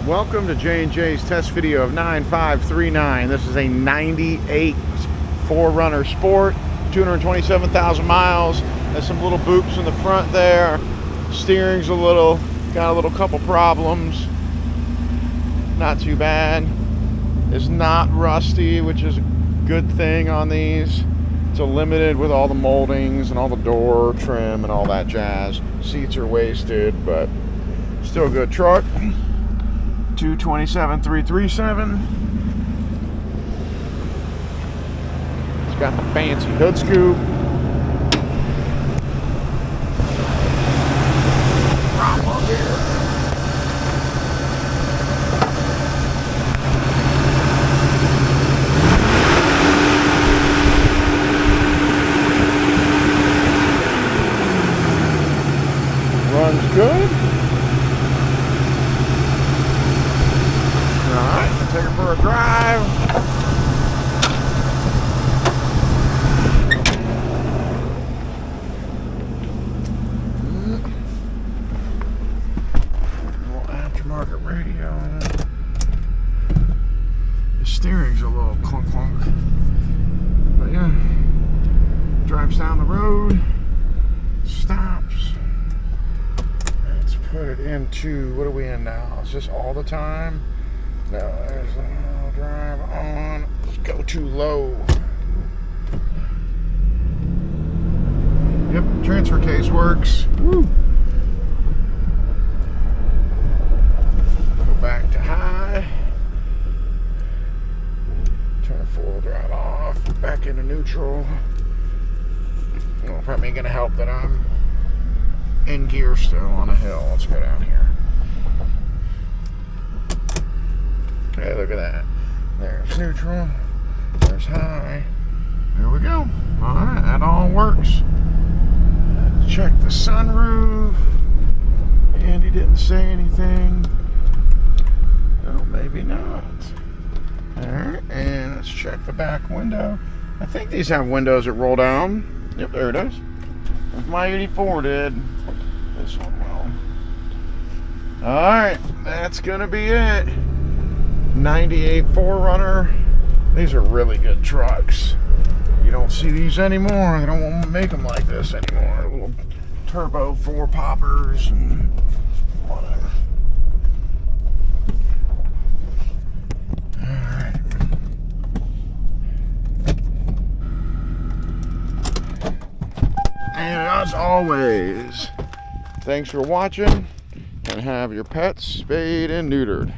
Welcome to J&J's test video of 9539. This is a 98 4Runner Sport, 227,000 miles. Has some little boops in the front there. Steering's got a little couple problems. Not too bad. It's not rusty, which is a good thing on these. It's a limited with all the moldings and all the door trim and all that jazz. Seats are wasted, but still a good truck. 227,337. It's got the fancy hood scoop. Problem here. Runs good. Alright, take her for a drive. Little aftermarket radio. The steering's a little clunk. But yeah, drives down the road, stops. Let's put it into, what are we in now? Is this all the time? No, there's a drive on. Let's go too low. Yep, transfer case works. Woo. Go back to high. Turn the four-wheel drive off. Back into neutral. Well, probably gonna help that I'm in gear still on a hill. Let's go down here. Okay, look at that. There's neutral. There's high. There we go. Alright, that all works. Let's check the sunroof. Andy didn't say anything. Oh, maybe not. Alright, and let's check the back window. I think these have windows that roll down. Yep, there it is. If my 84 did. This one will. Alright, that's gonna be it. 98 4Runner. These are really good trucks. You don't see these anymore. They don't want to make them like this anymore. Little turbo 4 poppers and whatever. Alright. And as always, thanks for watching, and have your pets spayed and neutered.